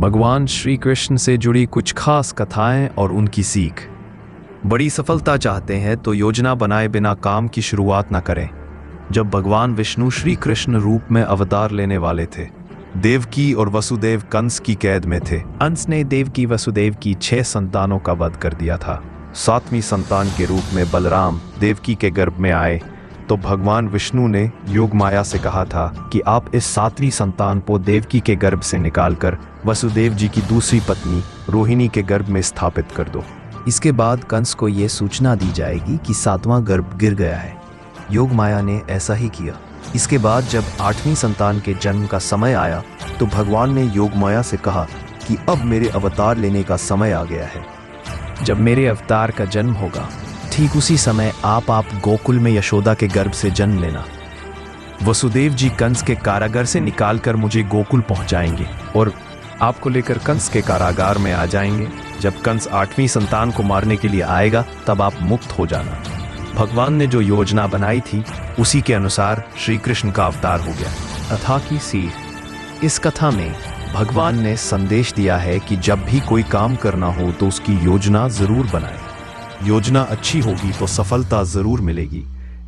भगवान श्री कृष्ण से जुड़ी कुछ खास कथाएं और उनकी सीख। बड़ी सफलता चाहते हैं तो योजना बनाए बिना काम की शुरुआत न करें। जब भगवान विष्णु श्री कृष्ण रूप में अवतार लेने वाले थे, देवकी और वसुदेव कंस की कैद में थे। कंस ने देवकी वसुदेव की 6 संतानों का वध कर दिया था। 7वीं संतान के रूप में बलराम देवकी के गर्भ में आए तो भगवान विष्णु ने योग माया से कहा था कि आप इस 7वीं संतान को देवकी के गर्भ से निकालकर वसुदेव जी की दूसरी पत्नी रोहिणी के गर्भ में स्थापित कर दो। इसके बाद कंस को यह सूचना दी जाएगी कि 7वां गर्भ गिर गया है। योग माया ने ऐसा ही किया। इसके बाद जब 8वीं संतान के जन्म का समय आया तो भगवान ने योग माया से कहा कि अब मेरे अवतार लेने का समय आ गया है। जब मेरे अवतार का जन्म होगा ठीक उसी समय आप गोकुल में यशोदा के गर्भ से जन्म लेना। वसुदेव जी कंस के कारागार से निकालकर मुझे गोकुल पहुंचाएंगे और आपको लेकर कंस के कारागार में आ जाएंगे। जब कंस 8वीं संतान को मारने के लिए आएगा तब आप मुक्त हो जाना। भगवान ने जो योजना बनाई थी उसी के अनुसार श्री कृष्ण का अवतार हो गया। कथा की सीख। इस कथा में भगवान ने संदेश दिया है कि जब भी कोई काम करना हो तो उसकी योजना जरूर बनाएं। योजना अच्छी होगी तो सफलता जरूर मिलेगी।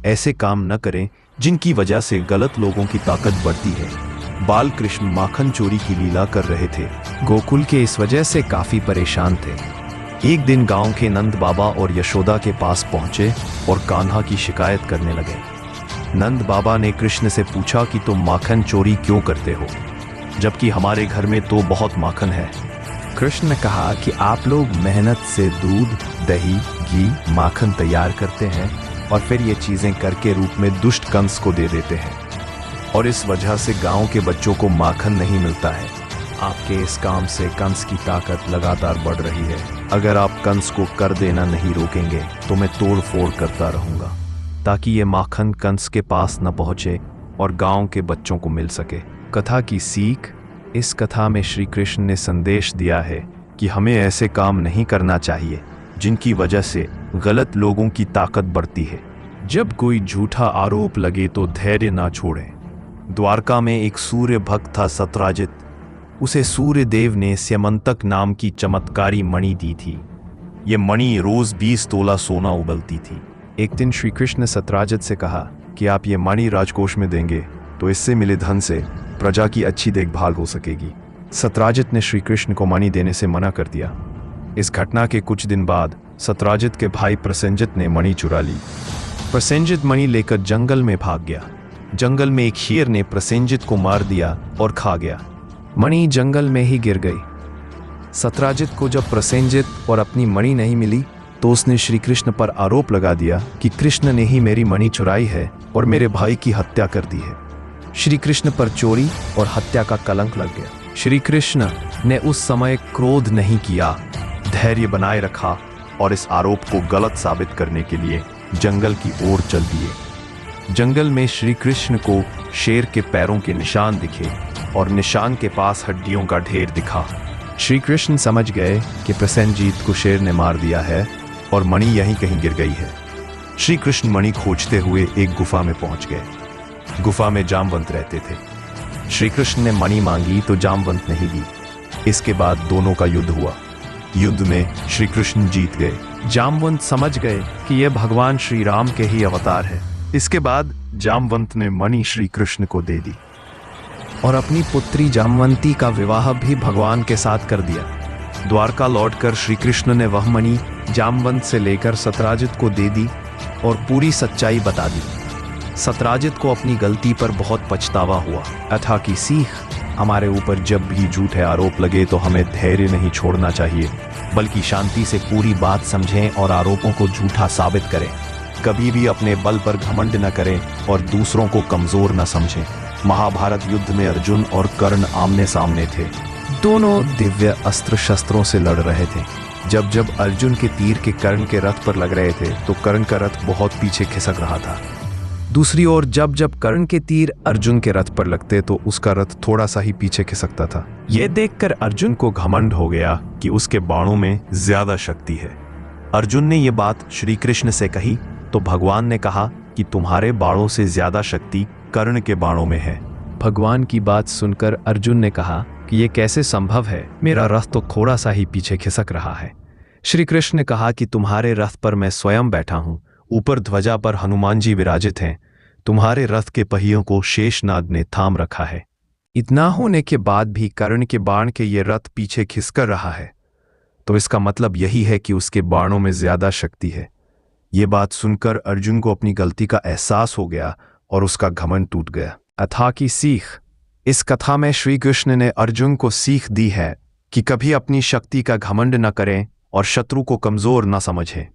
ऐसे काम न करें जिनकी वजह से गलत लोगों की ताकत बढ़ती है। बाल कृष्ण माखन चोरी की लीला कर रहे थे। गोकुल के इस वजह से काफी परेशान थे। एक दिन गांव के नंद बाबा और यशोदा के पास पहुंचे और कान्हा की शिकायत करने लगे। नंद बाबा ने कृष्ण से पूछा कि तुम माखन चोरी क्यों करते हो, जबकि हमारे घर में तो बहुत माखन है। कृष्ण ने कहा कि आप लोग मेहनत से दूध, दही, घी, माखन तैयार करते हैं और फिर ये चीजें कर के रूप में दुष्ट कंस को दे देते हैं और इस वजह से गांव के बच्चों को माखन नहीं मिलता है। आपके इस काम से कंस की ताकत लगातार बढ़ रही है। अगर आप कंस को कर देना नहीं रोकेंगे तो मैं तोड़ फोड़ करता रहूंगा ताकि ये माखन कंस के पास न पहुंचे और गांव के बच्चों को मिल सके। कथा की सीख। इस कथा में श्री कृष्ण ने संदेश दिया है कि हमें ऐसे काम नहीं करना चाहिए जिनकी वजह से गलत लोगों की ताकत बढ़ती है। जब कोई झूठा आरोप लगे तो धैर्य ना छोड़ें। द्वारका में एक सूर्य भक्त था सत्राजित। उसे सूर्य देव ने स्यमंतक नाम की चमत्कारी मणि दी थी। ये मणि रोज 20 तोला सोना उबलती थी। एक दिन श्री कृष्ण ने सत्राजित से कहा कि आप ये मणि राजकोष में देंगे तो इससे मिले धन से प्रजा की अच्छी देखभाल हो सकेगी। सत्राजित ने श्री कृष्ण को मणि देने से मना कर दिया। इस घटना के कुछ दिन बाद सत्राजित के भाई प्रसेंजित ने मणि चुरा ली। प्रसेंजित मणि लेकर जंगल में भाग गया। जंगल में एक शेर ने प्रसेंजित को मार दिया और खा गया। मणि जंगल में ही गिर गई। सत्राजित को जब प्रसेंजित और अपनी मणि नहीं मिली तो उसने श्री कृष्ण पर आरोप लगा दिया कि कृष्ण ने ही मेरी मणि चुराई है और मेरे भाई की हत्या कर दी है। श्री कृष्ण पर चोरी और हत्या का कलंक लग गया। श्री कृष्ण ने उस समय क्रोध नहीं किया, धैर्य बनाए रखा और इस आरोप को गलत साबित करने के लिए जंगल की ओर चल दिए। जंगल में श्री कृष्ण को शेर के पैरों के निशान दिखे और निशान के पास हड्डियों का ढेर दिखा। श्री कृष्ण समझ गए कि प्रसेनजीत को शेर ने मार दिया है और मणि यहीं कहीं गिर गई है। श्री कृष्ण मणि खोजते हुए एक गुफा में पहुंच गए। गुफा में जामवंत रहते थे। श्री कृष्ण ने मणि मांगी तो जामवंत नहीं दी। इसके बाद दोनों का युद्ध हुआ। युद्ध में श्री कृष्ण जीत गए। जामवंत समझ गए कि यह भगवान श्री राम के ही अवतार है। इसके बाद जामवंत ने मणि श्री कृष्ण को दे दी और अपनी पुत्री जामवंती का विवाह भी भगवान के साथ कर दिया। द्वारका लौटकर श्री कृष्ण ने वह मणि जामवंत से लेकर सत्राजित को दे दी और पूरी सच्चाई बता दी। सत्राजित को अपनी गलती पर बहुत पछतावा हुआ। कथा की सीख। हमारे ऊपर जब भी झूठे आरोप लगे तो हमें धैर्य नहीं छोड़ना चाहिए, बल्कि शांति से पूरी बात समझें और आरोपों को झूठा साबित करें। कभी भी अपने बल पर घमंड न करें और दूसरों को कमजोर न समझें। महाभारत युद्ध में अर्जुन और कर्ण आमने सामने थे। दोनों दिव्य अस्त्र शस्त्रों से लड़ रहे थे। जब जब अर्जुन के तीर के कर्ण के रथ पर लग रहे थे तो कर्ण का रथ बहुत पीछे खिसक रहा था। दूसरी ओर जब जब कर्ण के तीर अर्जुन के रथ पर लगते तो उसका रथ थोड़ा सा ही पीछे खिसकता था। यह देखकर अर्जुन को घमंड हो गया कि उसके बाणों में ज्यादा शक्ति है। अर्जुन ने यह बात श्री कृष्ण से कही तो भगवान ने कहा कि तुम्हारे बाणों से ज्यादा शक्ति कर्ण के बाणों में है। भगवान की बात सुनकर अर्जुन ने कहा कि ये कैसे संभव है, मेरा रथ तो थोड़ा सा ही पीछे खिसक रहा है। श्री कृष्ण ने कहा कि तुम्हारे रथ पर मैं स्वयं बैठा हूं, ऊपर ध्वजा पर हनुमान जी विराजित हैं, तुम्हारे रथ के पहियों को शेषनाग ने थाम रखा है। इतना होने के बाद भी कर्ण के बाण के ये रथ पीछे खिसकर रहा है, तो इसका मतलब यही है कि उसके बाणों में ज्यादा शक्ति है। ये बात सुनकर अर्जुन को अपनी गलती का एहसास हो गया और उसका घमंड टूट गया। अथा की सीख। इस कथा में श्री कृष्ण ने अर्जुन को सीख दी है कि कभी अपनी शक्ति का घमंड न करें और शत्रु को कमजोर न समझें।